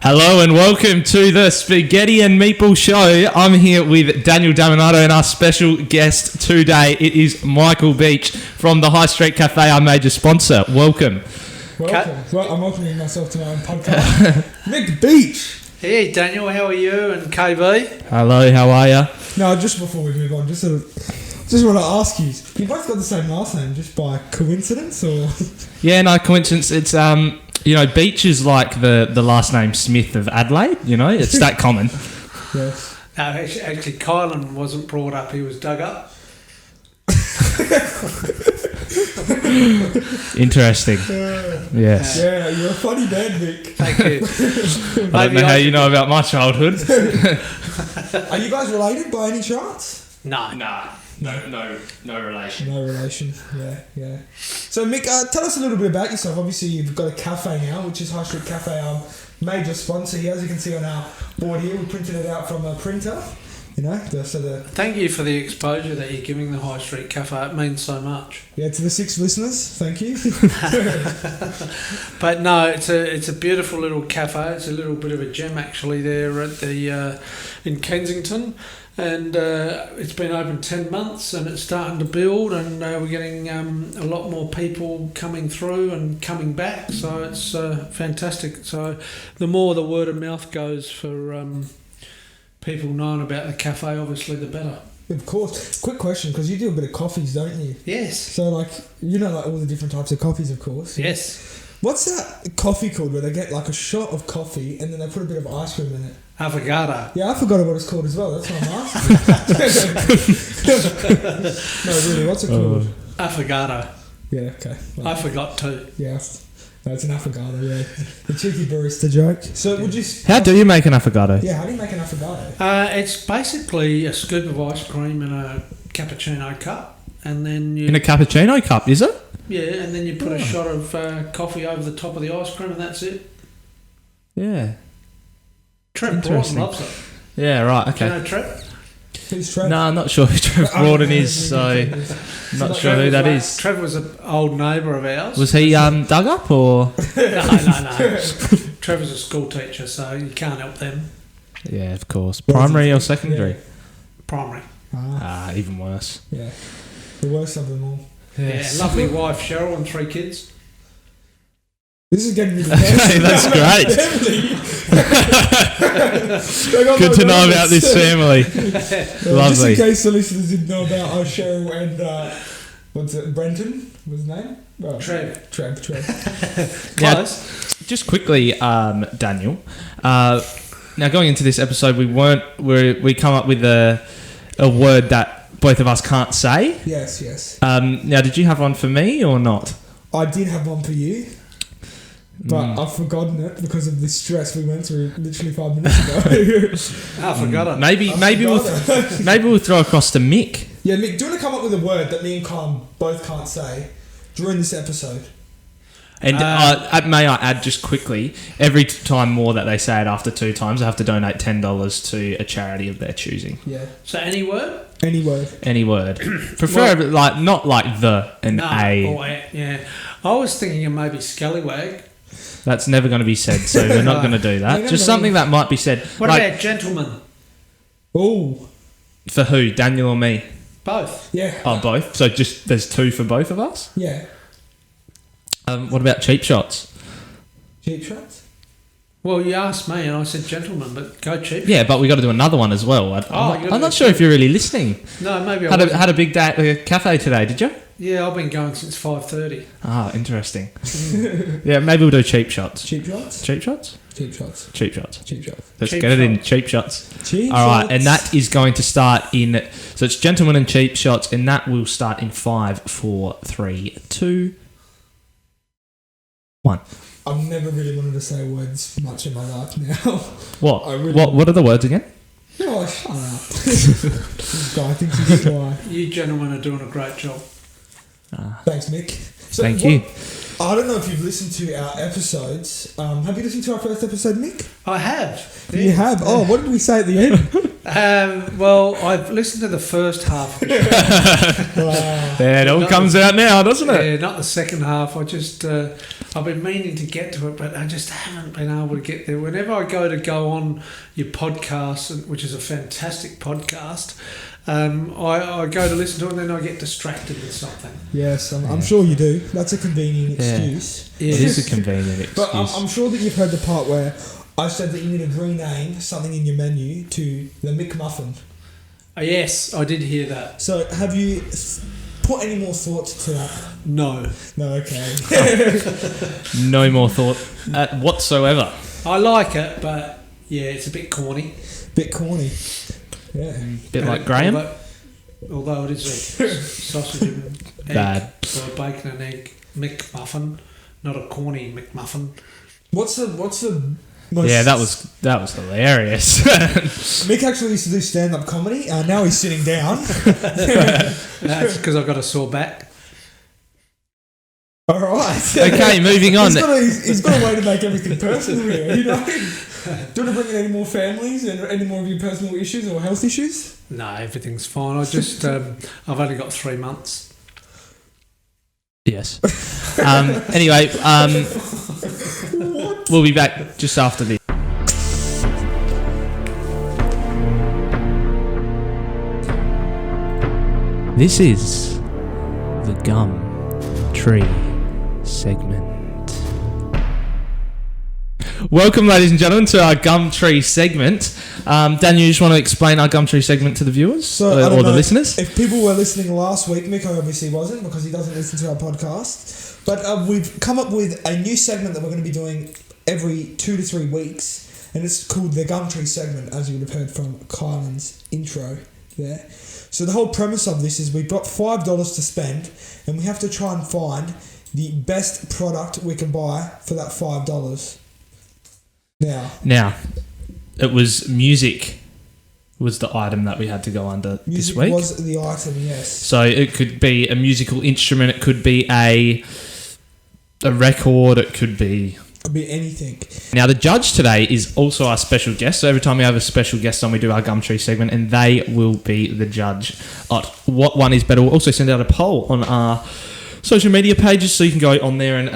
Hello and welcome to the Spaghetti and Meatball Show. I'm here with Daniel Daminato and our special guest today. It is Michael Beech from the High Street Cafe, our major sponsor. Welcome. Well, I'm welcoming myself to my own podcast. Mick Beech. Hey Daniel, how are you? And KB? Hello, how are you? No, just before we move on, just want to ask you both got the same last name just by coincidence or? Yeah, no coincidence. It's Beech is like the last name Smith of Adelaide. You know, it's that common. Yes. No, actually, Kylan wasn't brought up; he was dug up. Interesting. Yes. Yeah, you're a funny man, Mick. Thank you. I don't know how you know about my childhood. Are you guys related by any chance? No. No relation. No relation. Yeah. So Mick, tell us a little bit about yourself. Obviously, you've got a cafe now, which is High Street Cafe, our major sponsor here. As you can see on our board here, we printed it out from a printer. You know, Thank you for the exposure that you're giving the High Street Cafe. It means so much. Yeah, to the 6 listeners, thank you. But no, it's a beautiful little cafe. It's a little bit of a gem actually there at the in Kensington, and it's been open 10 months and it's starting to build, and we're getting a lot more people coming through and coming back. So it's fantastic. So the more the word of mouth goes for people knowing about the cafe, obviously the better. Of course. Quick question, because you do a bit of coffees, don't you? Yes. So, all the different types of coffees, of course. Yes. What's that coffee called where they get like a shot of coffee and then they put a bit of ice cream in it? Avocado. Yeah, I forgot what it's called as well. That's what I'm asking. No, really, what's it called? Affogato. Yeah, okay. Well, I forgot too. Yeah. No, it's an affogato, yeah. The cheeky barista joke. So would you... How do you make an affogato? Yeah, how do you make an affogato? It's basically a scoop of ice cream in a cappuccino cup, and then you... In a cappuccino cup, is it? Yeah, and then you put a shot of coffee over the top of the ice cream, and that's it. Yeah. Trev Broughton loves it. Yeah, right, okay. Do you know Trev? Who's Trev? No, I'm not sure who Trev Broughton is, so not sure who that is. Trev was an old neighbour of ours. Was he dug up or? No. Trev was a school teacher, so you can't help them. Yeah, of course. Primary or secondary? Yeah. Primary. Even worse. Yeah. The worst of them all. Yes. Yeah, lovely wife Cheryl and 3 kids. This is getting really Okay, that's great. Good to know about this family. Lovely. Just in case the listeners didn't know about Cheryl and Brenton was his name? Oh, Trev. Close. Just quickly, Daniel. Now going into this episode, we come up with a word that both of us can't say. Yes. Now, did you have one for me or not? I did have one for you. But I've forgotten it because of the stress we went through literally 5 minutes ago. I forgot it. Maybe we'll throw across to Mick. Yeah, Mick, do you want to come up with a word that me and Kylan both can't say during this episode? And may I add just quickly, every time more that they say it after 2 times, I have to donate $10 to a charity of their choosing. Yeah. So any word? Any word. Any word. Preferably, not like the and No, a. Yeah. I was thinking of maybe scallywag. That's never going to be said, so we're not going to do that. Just something that might be said. What about gentleman? Oh. For who? Daniel or me? Both. Yeah. Oh, both? So just there's 2 for both of us? Yeah. What about cheap shots? Cheap shots? Well, you asked me and I said gentleman, but go cheap. Yeah, but we got to do another one as well. I'm not sure if you're really listening. No, maybe I had a big day at the cafe today, did you? Yeah, I've been going since 5:30. Ah, interesting. Yeah, maybe we'll do cheap shots. Cheap shots? Cheap shots? Cheap shots. Cheap shots. Cheap shots. Let's Cheap get it in. shots. Cheap shots. Cheap All right, shots. and that is going to start in... So it's gentlemen and cheap shots, and that will start in 5, 4, 3, 2, 1. I've never really wanted to say words much in my life now. What? really What are the words again? Oh, shut up. This guy thinks he's a guy. You gentlemen are doing a great job. Thanks, Mick. So Thank you. I don't know if you've listened to our episodes. Have you listened to our first episode, Mick? I have. Yeah. You have? Oh, what did we say at the end? Well, I've listened to the first half of the show. Wow. There, it all comes out now, doesn't it? Yeah, not the second half. I've been meaning to get to it, but I just haven't been able to get there. Whenever I go on your podcast, which is a fantastic podcast, I go to listen to it and then I get distracted with something. Yes, I'm sure you do. That's a convenient excuse. Yeah. It is a convenient excuse. But I'm sure that you've heard the part where I said that you need to rename something in your menu to the Mick Muffin. Oh, yes, I did hear that. So have you put any more thought to that? No. No, okay. No more thought whatsoever. I like it, but yeah, it's a bit corny. Bit corny. Yeah. Bit like Graham. Although it is a sausage and egg, Bad. or a bacon and egg McMuffin, not a corny McMuffin. What's the most... Yeah, that was hilarious. Mick actually used to do stand-up comedy. Now he's sitting down. That's because I've got a sore back. All right. Okay, moving on. He's got a way to make everything personal here, you know? Do you want to bring in any more families and any more of your personal issues or health issues? No, everything's fine. I just, I've only got 3 months. Yes. Anyway, we'll be back just after this. This is the Gum Tree segment. Welcome, ladies and gentlemen, to our Gumtree segment. Daniel, you just want to explain our Gumtree segment to the viewers or the listeners? If people were listening last week, Mick obviously wasn't because he doesn't listen to our podcast. But we've come up with a new segment that we're going to be doing every 2 to 3 weeks, and it's called the Gumtree segment, as you would have heard from Kylan's intro there. So the whole premise of this is we've got $5 to spend, and we have to try and find the best product we can buy for that $5. Now, it was music was the item that we had to go under this week. Music was the item, yes. So it could be a musical instrument, it could be a record, it could be anything. Now, the judge today is also our special guest. So every time we have a special guest on, we do our Gumtree segment, and they will be the judge at what one is better. We'll also send out a poll on our social media pages, so you can go on there and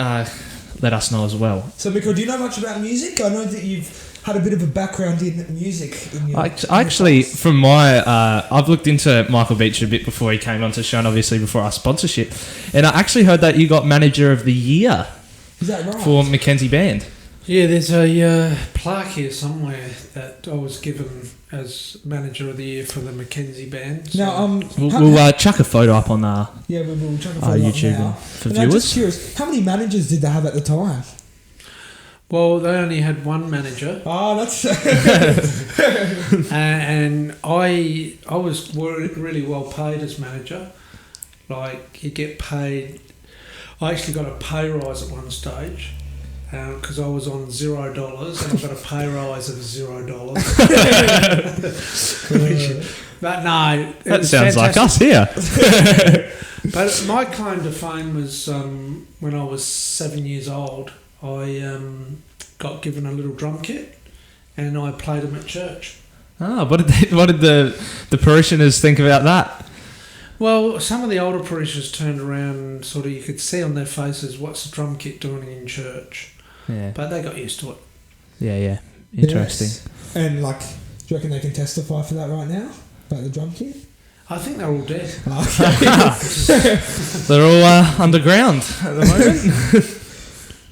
let us know as well. So, Michael, do you know much about music? I know that you've had a bit of a background in music. From my... I've looked into Michael Beech a bit before he came onto the show, and obviously before our sponsorship. And I actually heard that you got Manager of the Year. Is that right? For Mackenzie Band. Yeah, there's a plaque here somewhere that I was given as Manager of the Year for the Mackenzie Band. So. Now, we'll chuck a photo up on our we'll chuck a photo YouTube up now. for and viewers. I'm just curious, how many managers did they have at the time? Well, they only had one manager. Oh, that's... and I was really well paid as manager. Like, you get paid... I actually got a pay rise at one stage because I was on $0 and I got a pay rise of $0. But no, that sounds fantastic. Like us here. But my claim to fame was when I was 7 years old. I got given a little drum kit and I played them at church. What did the parishioners think about that? Well, some of the older parishioners turned around and sort of you could see on their faces, what's the drum kit doing in church? Yeah. But they got used to it. Yeah. Interesting. Yes. And, do you reckon they can testify for that right now? About the drum kit? I think they're all dead. Okay. They're all underground at the moment.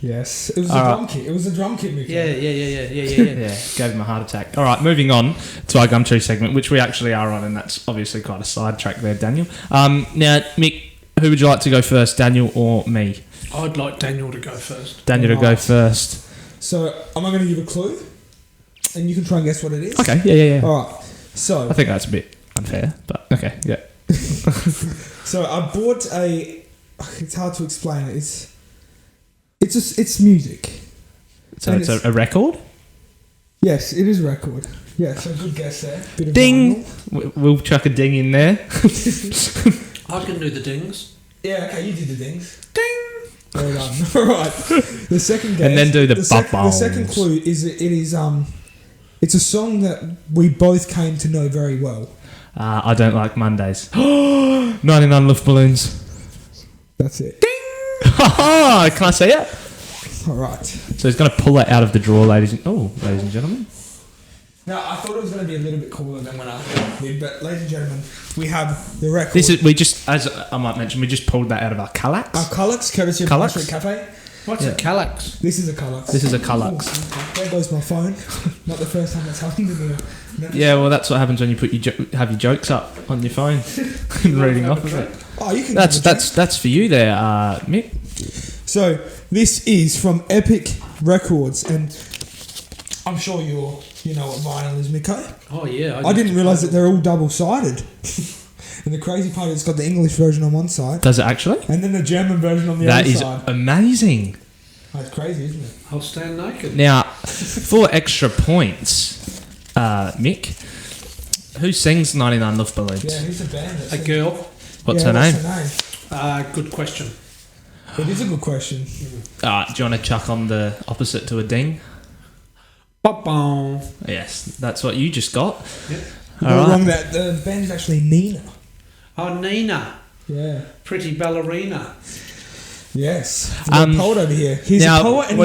Yes. It was a drum kit. It was a drum kit, Mick. Yeah. Yeah, gave him a heart attack. All right, moving on to our Gumtree segment, which we actually are on, and that's obviously quite a sidetrack there, Daniel. Now, Mick, who would you like to go first, Daniel or me? I'd like Daniel to go first. Daniel to go first. So, am I going to give a clue? And you can try and guess what it is? Okay, yeah. All right. So... I think that's a bit unfair, but okay, yeah. So, I bought a... It's hard to explain it. It's music. So it's a record? Yes, it is a record. Yes, a good guess there. Bit of ding! vinyl. We'll chuck a ding in there. I can do the dings. Yeah, okay, you did the dings. Ding! Well done. All right. The second guess. And then do the the bubbles. second clue is it's a song that we both came to know very well. I don't like Mondays. 99 Luft Balloons. That's it. Can I see it? All right. So he's going to pull it out of the drawer, ladies and gentlemen. Now, I thought it was going to be a little bit cooler than when I did, but ladies and gentlemen, we have the record. As I might mention, we just pulled that out of our Kallax. Our Kallax, courtesy of Kallax? Street Cafe. What's a Kallax? This is a Kallax. This is a Kallax. There goes my phone. Not the first time that's happened to me. Yeah, well, that's what happens when you put have your jokes up on your phone and reading off of it. Oh, you can. That's for you there, Mick. So this is from Epic Records, and I'm sure you know what vinyl is, Miko. Oh yeah. I didn't realise that they're all double-sided. And the crazy part is it's got the English version on one side. Does it actually? And then the German version on the other side. That is amazing. That's crazy, isn't it? I'll stand naked. Now, for extra points, Mick, who sings 99 Luft Balloons? Yeah, who's the band? A girl. What's her name? Good question. It is a good question. Do you want to chuck on the opposite to a ding? Ba-bong. Yes, that's what you just got. Yep. All wrong. That the band's actually Nina. Oh, Nina. Yeah. Pretty ballerina. Yes. We've got a poet over here. He's now, a poet and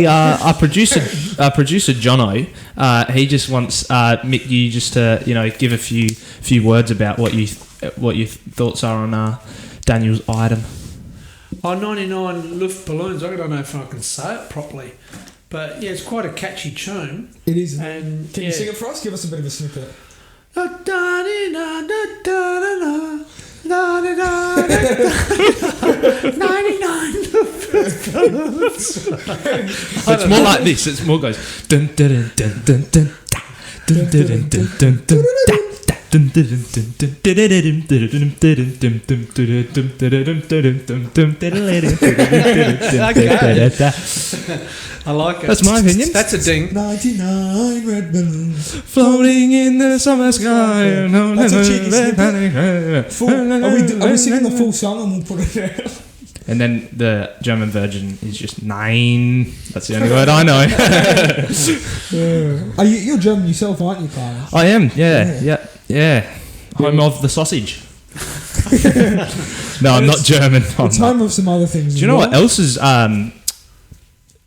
our producer Jono, he just wants Mick, you just to give a few words about what your thoughts are on Daniel's item. Oh, 99 Luft Balloons. I don't know if I can say it properly, but yeah, it's quite a catchy tune. It is. And can you sing it for us? Give us a bit of a snippet. 99 It's more like this. It's more goes dun dun dun dun dun dun dun dun dun dun dun. I like it. That's my opinion. That's a ding. 99 red balloons Floating in the summer sky. That's a cheeky snippet. Are we singing the full song and we'll put it out? And then the German version is just 9. That's the only word I know. You're German yourself, aren't you, Kylan? I am, yeah. Home of the sausage. No, I'm not German. It's home of some other things. Do you know what else is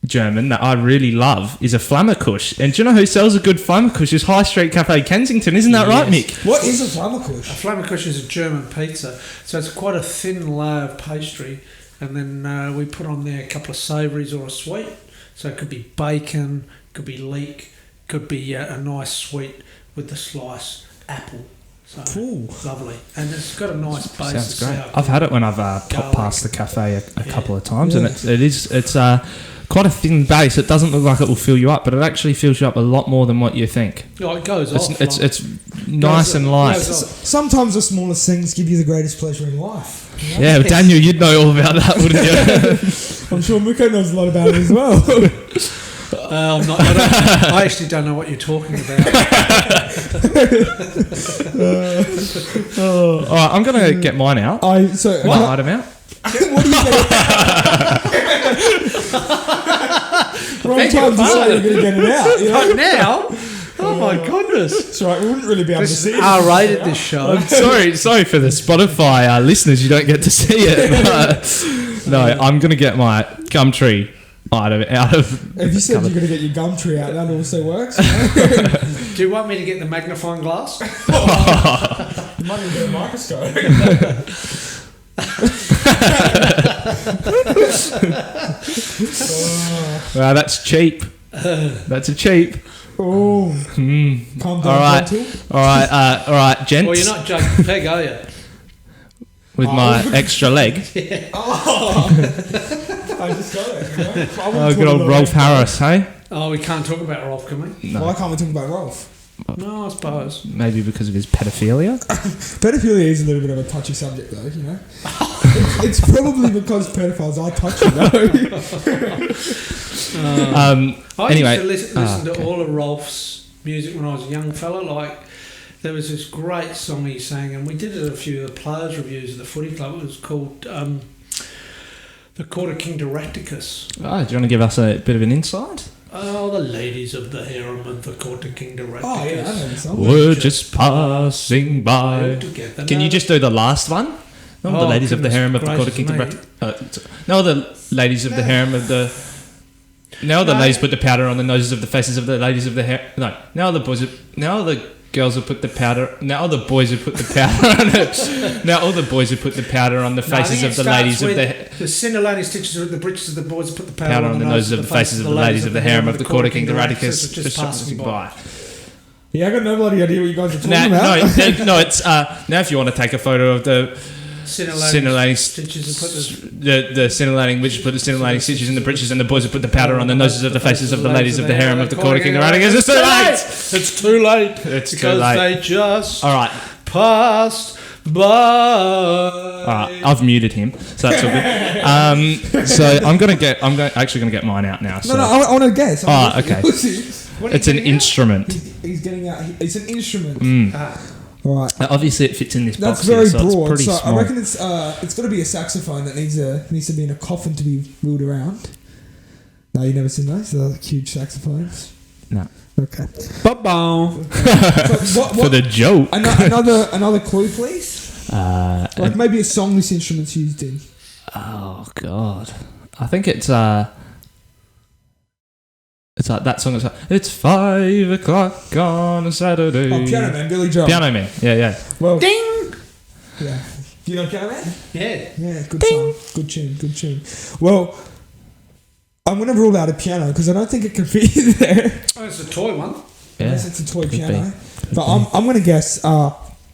German that I really love is a Flammekuche. And do you know who sells a good Flammekuche? Is High Street Cafe Kensington. Isn't that right, Mick? What is a Flammekuche? A Flammekuche is a German pizza. So it's quite a thin layer of pastry. And then we put on there a couple of savouries or a sweet. So it could be bacon, could be leek, could be a nice sweet with the slice apple. So cool. Lovely. And it's got a nice base. Sounds great. I've had it when I've popped past the cafe a couple of times, and it's quite a thin base. It doesn't look like it will fill you up, but it actually fills you up a lot more than what you think. Oh, it goes off. It's nice and light. Sometimes the smallest things give you the greatest pleasure in life. You know? Yeah, but Daniel, you'd know all about that, wouldn't you? I'm sure Miko knows a lot about it as well. I actually don't know what you're talking about. All right, I'm going to get mine out. What item out? What are you going Wrong time to say you're going to get it out. You know? Right now? Oh my goodness! That's right. We wouldn't really be able to see it. R-rated this show. I'm sorry for the Spotify listeners. You don't get to see it. But no, I'm going to get my Gumtree item out of. If you said you're going to get your Gumtree out, that also works. Do you want me to get the magnifying glass? You might need to get a microscope. Well, that's cheap. That's a cheap. Oh, calm down, all right, gents. Well, you're not Jake Peg, are you? With my extra leg. Yeah. I just got it. You know? Good old Rolf Harris, hey? Oh, we can't talk about Rolf, can we? No. Why can't we talk about Rolf? No, I suppose. Maybe because of his pedophilia? Pedophilia is a little bit of a touchy subject, though, you know? It's probably because pedophiles are touchy, though. I anyway, used to listen to all of Rolf's music when I was a young fella. Like, there was this great song he sang, and we did it at a few of the players' reviews of the footy club. It was called the Court of King Deraticus. Oh, do you want to give us a bit of an insight? Oh, the ladies of the harem of the Court of King Deraticus. Oh, yeah, I know the song. We're just passing by. Together. Can you just do the last one? No, the ladies of the harem of the Court of King Deraticus. No, the ladies of the harem of the... Now the ladies put the powder on the noses of the faces of the ladies of the hair. No, now the girls will put the powder. Now the boys will put the powder on it. Now all the boys will put the powder on the faces of the ladies of the. The scintillating stitches with the breeches of the boys will put the powder on the noses of the faces of the ladies of the harem of the Court of King Deraticus. Just passing by. Yeah, I got no bloody idea what you guys are talking about. No, it's now if you want to take a photo of the. Scintillating stitches and put the scintillating witches put the scintillating stitches in the breeches, and the boys will put the powder on the noses of the faces of the ladies of the harem of the Court of King Deraticus. It's too late. It's too late. It's too because late. They just all right passed by. All right, I've muted him, so that's all good. So I'm actually gonna get mine out now. So. No, I want to guess. Okay. It's an instrument. He's getting out. It's an instrument. Right. Obviously, it fits in this box. That's very here, so broad. It's pretty small. I reckon it's got to be a saxophone that needs to be in a coffin to be wheeled around. No, you never seen those? They're like huge saxophones. No. Okay. Ba-boom. For the joke. Another clue, please. Like maybe a song this instrument's used in. Oh God, I think it's like that song. It's 5 o'clock on a Saturday. Oh, Piano Man, Billy Joel. Piano Man, yeah. Well, Ding! Yeah. Do you know Piano Man? Yeah. Yeah, good song. Good tune. Well, I'm going to rule out a piano because I don't think it can fit in there. Oh, it's a toy one. Yeah. Unless it's a toy piano. But I'm going to guess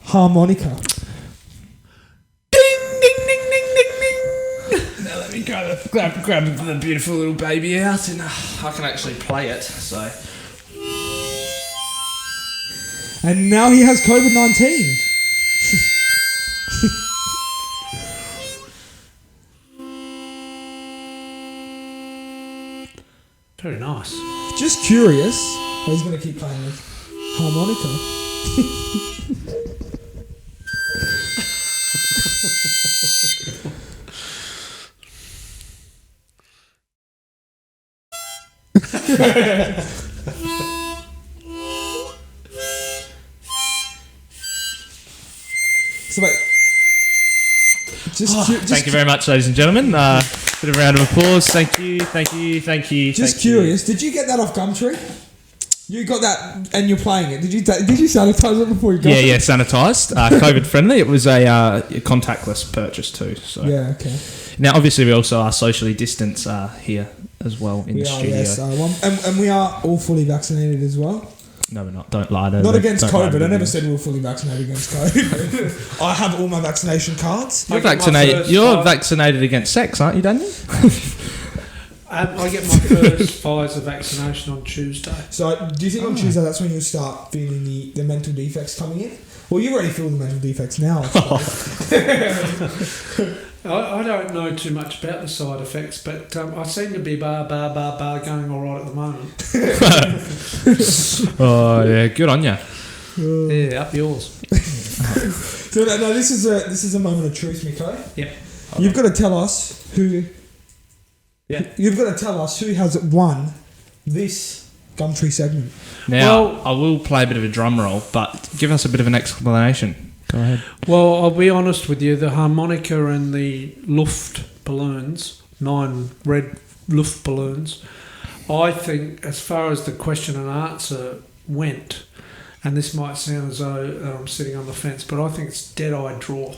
harmonica. Grab the beautiful little baby out, and I can actually play it. So, and now he has COVID-19. Very nice. Just curious. Oh, he's going to keep playing with harmonica. So wait. Thank you very much, ladies and gentlemen. Bit of a round of applause. Thank you. Just curious, did you get that off Gumtree? You got that and you're playing it. Did you sanitize it before you got it? Yeah, sanitized. COVID friendly. It was a contactless purchase too. So yeah, okay. Now, obviously, we also are socially distanced here as well in the studio. Yes, and we are all fully vaccinated as well. No, we're not. Don't lie. Not against COVID. I never said we were fully vaccinated against COVID. I have all my vaccination cards. You're vaccinated. You're vaccinated against sex, aren't you, Daniel? I get my first Pfizer vaccination on Tuesday. So, do you think on Tuesday that's when you'll start feeling the mental defects coming in? Well, you already feel the mental defects now. I don't know too much about the side effects, but I seem to be bar going all right at the moment. Oh yeah, good on you. Yeah, up yours. So no, this is a moment of truth, Miko. Yep. You've got to tell us who. Yeah. You've got to tell us who has won this Gumtree segment. Now, I will play a bit of a drum roll, but give us a bit of an explanation. Go ahead. Well, I'll be honest with you. The harmonica and the Luft balloons, 9 red Luft balloons, I think as far as the question and answer went, and this might sound as though I'm sitting on the fence, but I think it's dead-eye draw.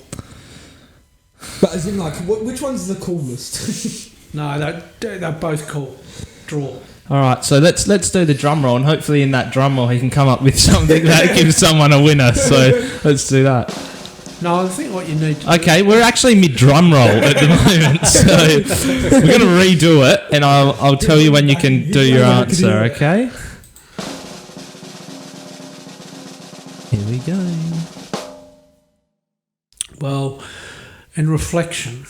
But as in, like, which one's the coolest? No, they're both cool. Draw. All right, so let's do the drum roll, and hopefully in that drum roll he can come up with something that gives someone a winner. So let's do that. No, I think what you need to Okay, we're actually mid-drum roll at the moment, so we're going to redo it, and I'll tell you when you can do your answer, okay? Here we go. Well, in reflection,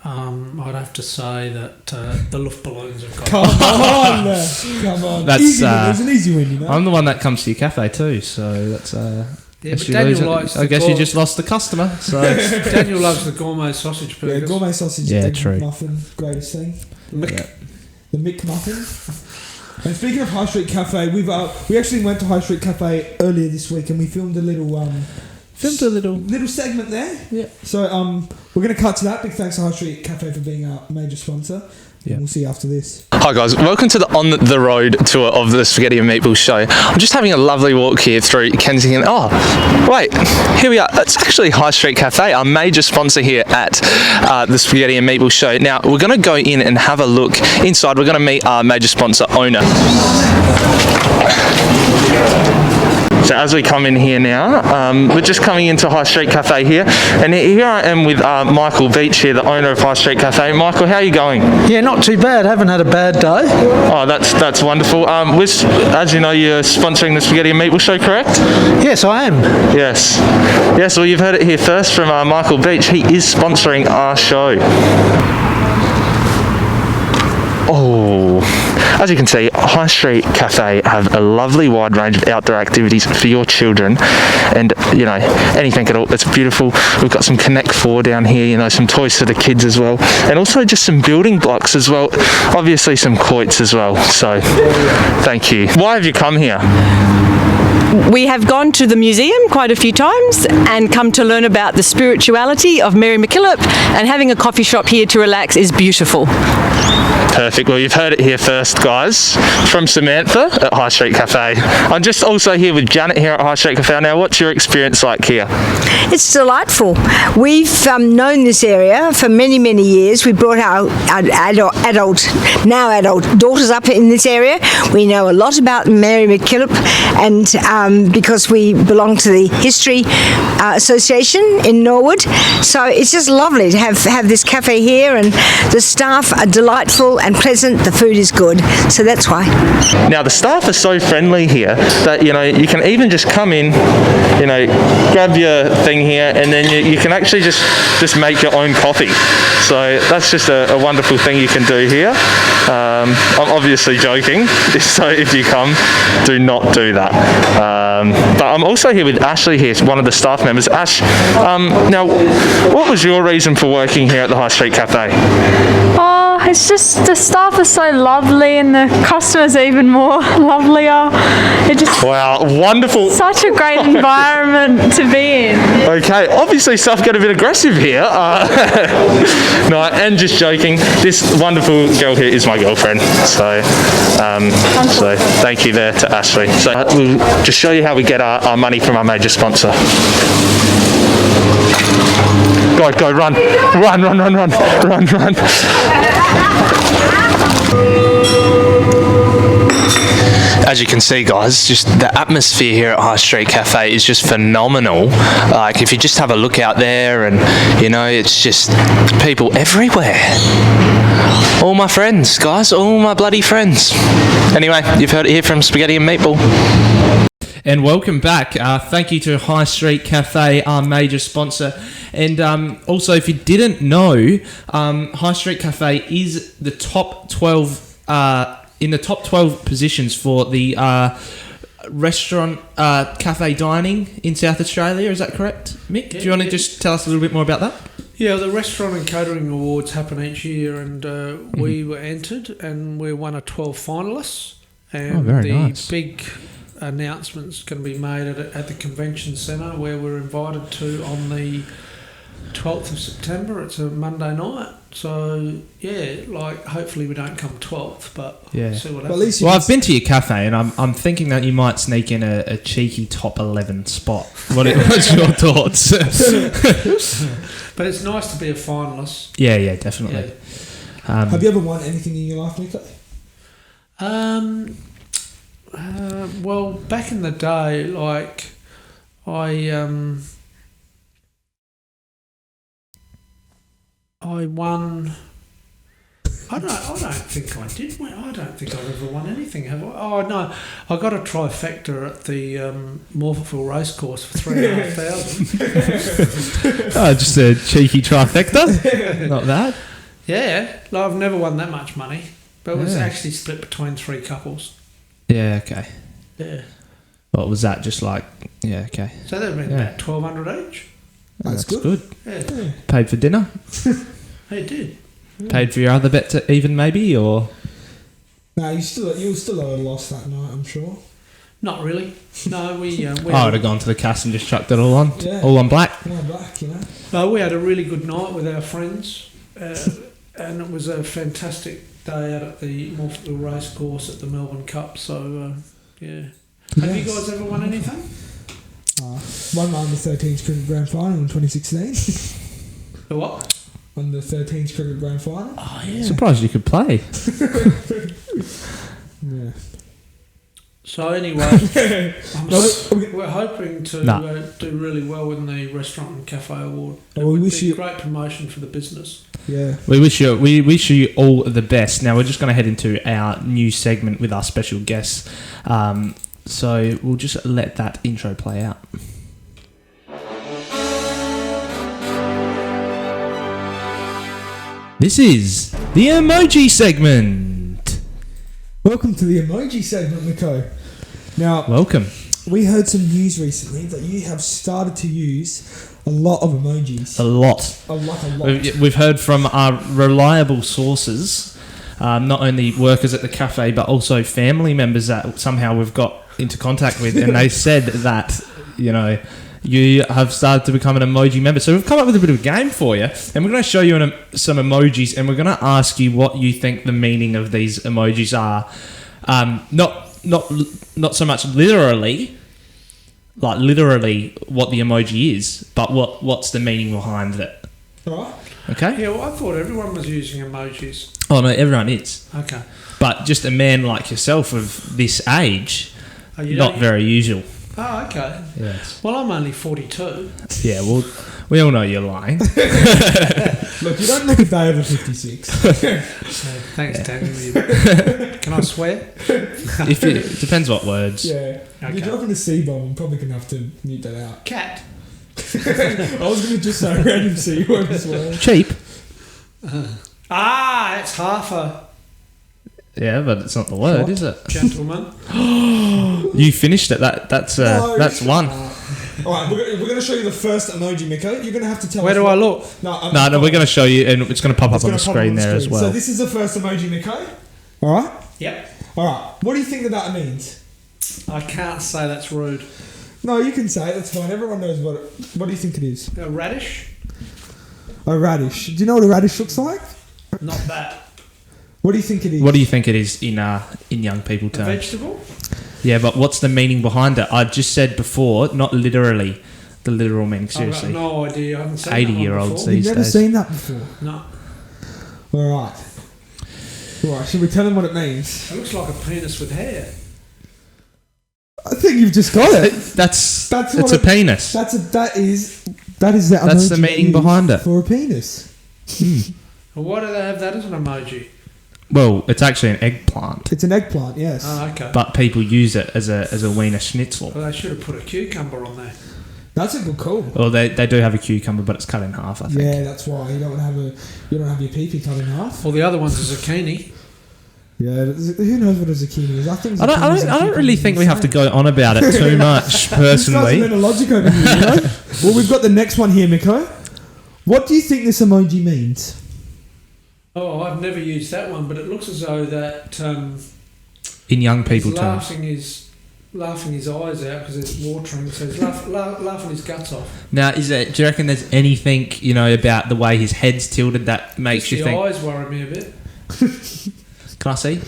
I'd have to say that the Luft balloons have got. Come on. That's easy win. It was an easy win, you know. I'm the one that comes to your cafe too, so that's. Yeah, but Daniel likes. I guess you just lost the customer. So Daniel loves the gourmet sausage burgers. Yeah, gourmet sausage. Yeah, egg true. Muffin, greatest thing. Mick. The Mick muffin. And speaking of High Street Cafe, we actually went to High Street Cafe earlier this week, and we filmed a little segment there. Yeah. So we're going to cut to that. Big thanks to High Street Cafe for being our major sponsor. Yeah. We'll see you after this. Hi guys, welcome to the On the Road tour of the Spaghetti and Meatball show. I'm just having a lovely walk here through Kensington. Oh, wait, here we are. It's actually High Street Cafe, our major sponsor here at the Spaghetti and Meatball show. Now, we're going to go in and have a look inside. We're going to meet our major sponsor owner. So as we come in here now, we're just coming into High Street Cafe here, and here I am with Michael Beech here, the owner of High Street Cafe. Michael, how are you going? Yeah, not too bad. Haven't had a bad day. Oh, that's wonderful. As you know, you're sponsoring the Spaghetti and Meatball show, correct? Yes, I am. Yes. Yes, well, you've heard it here first from Michael Beech. He is sponsoring our show. Oh, as you can see, High Street Cafe have a lovely wide range of outdoor activities for your children, and you know, anything at all. It's beautiful. We've got some Connect 4 down here, you know, some toys for the kids as well, and also just some building blocks as well, obviously some quoits as well. So thank you. Why have you come here? We have gone to the museum quite a few times and come to learn about the spirituality of Mary MacKillop, and having a coffee shop here to relax is beautiful. Perfect. Well, you've heard it here first, guys, from Samantha at High Street Cafe. I'm just also here with Janet here at High Street Cafe. Now, what's your experience like here? It's delightful. We've known this area for many, many years. We brought our adult daughters up in this area. We know a lot about Mary MacKillop, and because we belong to the History Association in Norwood. So it's just lovely to have this cafe here, and the staff are delightful and pleasant. The food is good, so that's why. Now the staff are so friendly here that, you know, you can even just come in, you know, grab your thing here, and then you can actually just make your own coffee. So that's just a wonderful thing you can do here. I'm obviously joking, so if you come, do not do that. But I'm also here with Ashley here, one of the staff members. Ash, now what was your reason for working here at the High Street Cafe? Oh, it's just the staff are so lovely and the customers are even more lovelier. It just Wow, wonderful. Such a great environment to be in. Okay, obviously stuff got a bit aggressive here. No, and just joking. This wonderful girl here is my girlfriend. So thank you there to Ashley. So we'll just show you how we get our money from our major sponsor. Go, run. As you can see, guys, just the atmosphere here at High Street Cafe is just phenomenal. Like, if you just have a look out there, and you know, it's just people everywhere. All my friends, guys, all my bloody friends. Anyway, you've heard it here from Spaghetti and Meatball. And welcome back. Thank you to High Street Cafe, our major sponsor. And also, if you didn't know, High Street Cafe is the top 12 in the top 12 positions for the restaurant cafe dining in South Australia. Is that correct, Mick? Do you want to just tell us a little bit more about that? Yeah, the Restaurant and Catering Awards happen each year, and we were entered, and we're one of 12 finalists. And very the nice. big announcement's going to be made at the convention centre, where we're invited to on the 12th of September. It's a Monday night. So, yeah, like, hopefully we don't come 12th, but Yeah. see what Well, at happens. least you Well, can I've been to your cafe, and I'm thinking that you might sneak in a cheeky top 11 spot. What's your thoughts? But it's nice to be a finalist. Yeah, definitely. Have you ever won anything in your life, Nico? Well, back in the day, like, I won. I don't think I did win. I don't think I've ever won anything, have I? Oh no, I got a trifecta at the Rofl racecourse for 3,500. Oh, just a cheeky trifecta. Not bad. Yeah, like, I've never won that much money, but it was Yeah. actually split between 3 couples. Yeah, okay. Yeah. What was that? Just like, yeah, okay. So that'd been about 1,200 each. That's good. Yeah, Paid for dinner? it did. Paid for your other bets even maybe, or? No, you were still at a loss that night, I'm sure. Not really. No, we I would have gone to the cast and just chucked it all on. Yeah. All on black. All black, you know. No, we had a really good night with our friends, and it was a fantastic day out at the Morpheville race course at the Melbourne Cup. So, yeah. Have you guys ever won anything? Won my under 13s cricket grand final in 2016. The what? On the 13s cricket grand final. Oh, yeah. Surprised you could play. Yeah. So anyway, we're hoping to do really well in the Restaurant and Cafe Award. It would be a great promotion for the business. Yeah. We wish you all the best. Now we're just going to head into our new segment with our special guests. So we'll just let that intro play out. This is the emoji segment. Welcome to the emoji segment, Miko. Now, welcome. We heard some news recently that you have started to use a lot of emojis. A lot. We've heard from our reliable sources, not only workers at the cafe, but also family members that somehow we've got into contact with, and they said that, you have started to become an emoji member. So we've come up with a bit of a game for you, and we're going to show you some emojis, and we're going to ask you what you think the meaning of these emojis are. Not so much literally what the emoji is, but what's the meaning behind it. Right. Okay? Yeah, well, I thought everyone was using emojis. Oh, no, everyone is. Okay. But just a man like yourself of this age, not very usual. Oh, okay. Yes. Well, I'm only 42. Yeah, well, we all know you're lying. Look, you don't look a day over 56. Thanks, Daniel. Can I swear? It depends what words. Yeah. Okay. You're dropping a C-bomb. I'm probably going to have to mute that out. Cat. I was going to just say a random C-word as well. Cheap. It's half a... Yeah, but it's not the word, is it? Gentleman. You finished it. That's one. All right, we're going to show you the first emoji, Miko. You're going to have to tell us. Where do I look? No, we're going to show you, and it's going to pop up on the screen there as well. So this is the first emoji, Miko. All right? Yep. All right. What do you think that means? I can't say that's rude. No, you can say it. That's fine. Everyone knows what do you think it is? A radish? A radish. Do you know what a radish looks like? Not that. What do you think it is? What do you think it is in young people terms? A vegetable? Yeah, but what's the meaning behind it? I just said before, not literally the literal meaning. Seriously, I've got no idea. I haven't seen 80-year-olds these days. You've never seen that before? No. All right. Should we tell them what it means? It looks like a penis with hair. I think you've just got it. It's a penis. That is the meaning behind it for a penis. Well, why do they have that as an emoji? Well, it's actually an eggplant. It's an eggplant, yes. Oh, okay. But people use it as a wiener schnitzel. Well, they should have put a cucumber on there. That's a good call. Well, they do have a cucumber, but it's cut in half, I think. Yeah, that's why you don't have your pee-pee cut in half. Well, the other one's a zucchini. Yeah, who knows what a zucchini is? I don't really think we have to go on about it too much, personally. This guy's a logic over here, Well, we've got the next one here, Miko. What do you think this emoji means? Oh, I've never used that one, but it looks as though that in young people terms, laughing his eyes out because it's watering, so he's laughing his guts off. Now, do you reckon there's anything about the way his head's tilted that makes you think? The eyes worry me a bit. Can I see?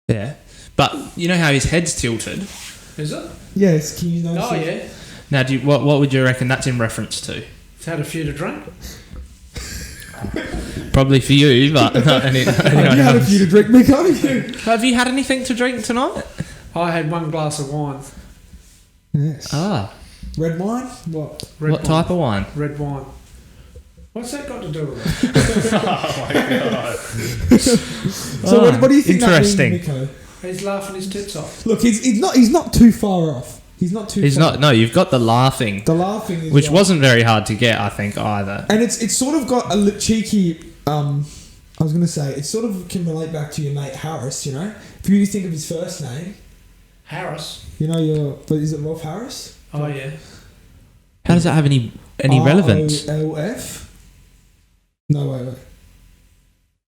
Yeah, but you know how his head's tilted. Is it? Yes. Can you notice? Oh yeah. Now, what would you reckon that's in reference to? It's had a few to drink. Probably for you, but not anyone Have you had a few to drink, Miko? Have you had anything to drink tonight? I had one glass of wine. Yes. Ah. Red wine? What? What type of wine? Red wine. What's that got to do with it? Oh my god. So what do you think that means, Miko? He's laughing his tits off. Look, he's not too far off. He's not too far. No, you've got the laughing. The laughing is which right. wasn't very hard to get, I think, either. And it's sort of got a cheeky I was going to say, it sort of can relate back to your mate Harris, If you think of his first name. Harris. You know but is it Rolf Harris? Oh yeah. How does that have any relevance? ROLF? No, wait.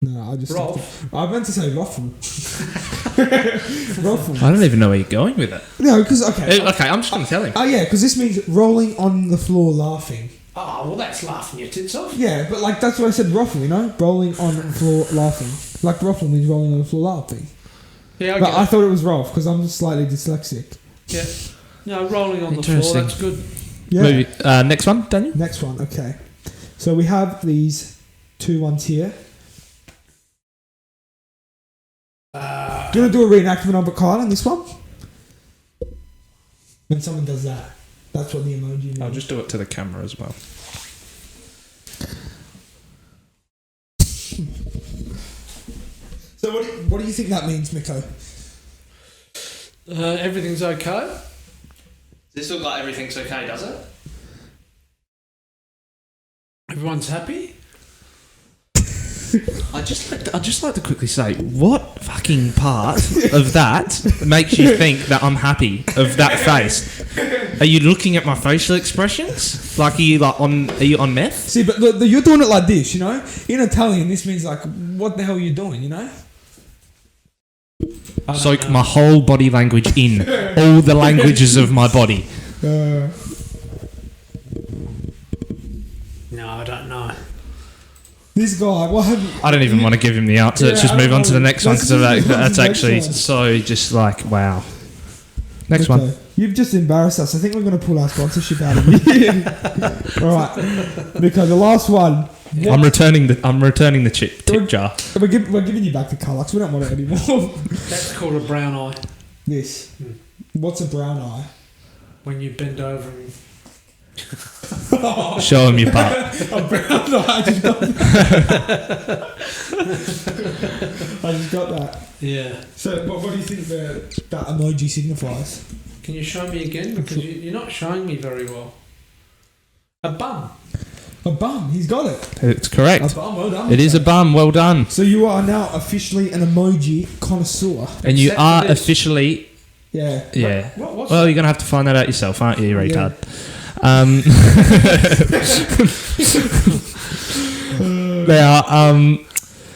No, I just... Rolf. I meant to say Rofl. Rofl. I don't even know where you're going with it. No, because... Okay, I'm just going to tell him. Oh, yeah, because this means rolling on the floor laughing. Oh, well, that's laughing your tits off. Yeah, but like that's why I said Rofl, you know? Rolling on the floor laughing. Like Rofl means rolling on the floor laughing. Yeah, But I thought it was Rolf because I'm slightly dyslexic. Yeah. No, rolling on the floor, that's good. Yeah. Maybe, next one, Daniel? Next one, okay. So we have these 2 ones here. Do you want to do a reenactment of a Kylan, this one? When someone does that, that's what the emoji means. I'll just do it to the camera as well. So what do you think that means, Miko? Everything's okay. Does this look like everything's okay, does it? Everyone's happy. I'd just like to quickly say, what fucking part of that makes you think that I'm happy of that face? Are you looking at my facial expressions? Like, are you on meth? See, but you're doing it like this, you know? In Italian, this means like, what the hell are you doing, you know? Soak my whole body language in. All the languages of my body. No, I don't know. This guy, what have you... I don't even want to give him the answer. Let's just move on to the next one, because that's actually one. so just like, wow. Next one. You've just embarrassed us. I think we're going to pull our sponsorship out of you. All right. Because the last one... I'm returning the tip jar. We're giving you back the colour because we don't want it anymore. That's called a brown eye. This. What's a brown eye? When you bend over and... Show him your butt. A brown eye. I just got that. Yeah. So what do you think that emoji signifies? Can you show me again? Because you're not showing me very well. A bum. A bum. He's got it. It's correct. A bum. Well done. It is a bum. Well done. So you are now officially an emoji connoisseur. And you Except are for this. officially... Yeah. Yeah. What's Well, that? you're going to have to find that out yourself, aren't you, you retard? Now,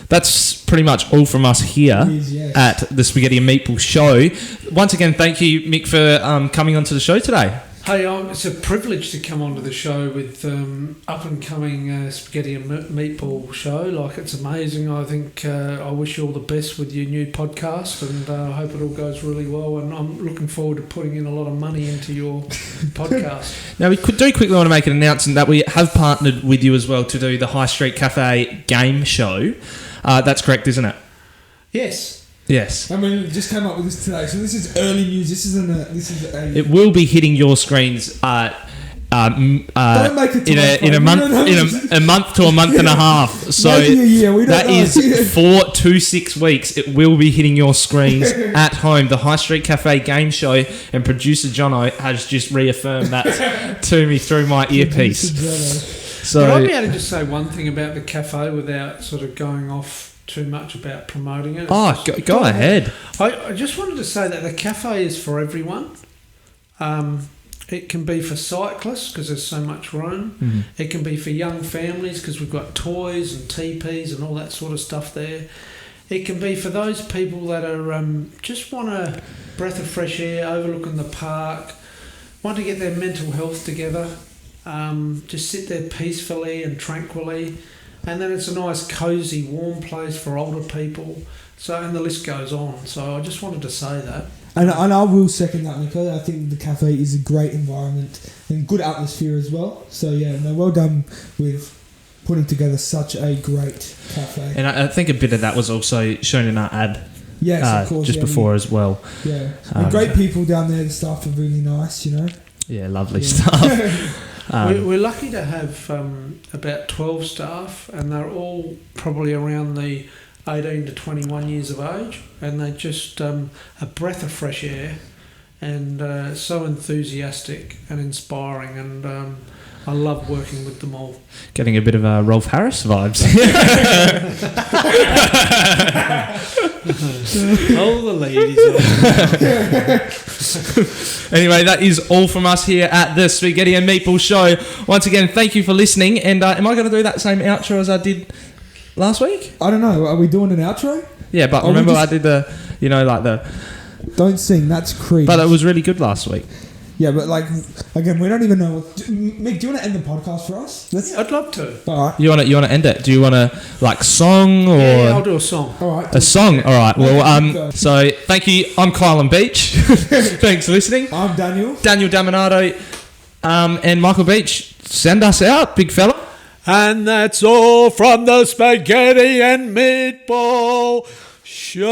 that's pretty much all from us here It is, yes. at the Spaghetti and Meatball show. Once again, thank you, Mick, for coming onto the show today. Hey, it's a privilege to come onto the show with up-and-coming Spaghetti and Meatball show. Like, it's amazing. I think I wish you all the best with your new podcast, and I hope it all goes really well. And I'm looking forward to putting in a lot of money into your podcast. Now, we do quickly want to make an announcement that we have partnered with you as well to do the High Street Cafe game show. That's correct, isn't it? Yes. Yes. I mean, just came up with this today. So this is early news. This is a. It will be hitting your screens Don't make it in a month to a month and a half. So maybe a year. We don't that know. is 4 to 6 weeks. It will be hitting your screens at home. The High Street Cafe game show, and producer Jono has just reaffirmed that to me through my earpiece. Would I be So, able to just say one thing about the cafe without sort of going off too much about promoting it? go ahead. I just wanted to say that the cafe is for everyone. It can be for cyclists because there's so much room. Mm-hmm. It can be for young families because we've got toys and teepees and all that sort of stuff there. It can be for those people that are just want a breath of fresh air overlooking the park, want to get their mental health together, just sit there peacefully and tranquilly. And then it's a nice, cosy, warm place for older people. So, and the list goes on. So I just wanted to say that. And I will second that, Nico. I think the cafe is a great environment and good atmosphere as well. So yeah, no, well done with putting together such a great cafe. And I think a bit of that was also shown in our ad. Yes, of course. Just before as well. Yeah, and great people down there. The staff are really nice, you know. Yeah, lovely stuff. We're lucky to have about 12 staff, and they're all probably around the 18 to 21 years of age, and they're just a breath of fresh air and so enthusiastic and inspiring, and I love working with them all. Getting a bit of Rolf Harris vibes. All the ladies. Anyway, that is all from us here at the Spaghetti and Meatball Show. Once again, thank you for listening. And am I going to do that same outro as I did last week? I don't know. Are we doing an outro? Yeah, but remember I did the, the... Don't sing, that's cringe. But it was really good last week. Yeah, but again, we don't even know. Mick, do you want to end the podcast for us? I'd love to. All right. You want to end it? Do you want to song or? Yeah, I'll do a song. All right. A song. All right. Well, so thank you. I'm Kylan Beech. Thanks for listening. I'm Daniel Daminato, and Michael Beech. Send us out, big fella. And that's all from the Spaghetti and Meatball Show.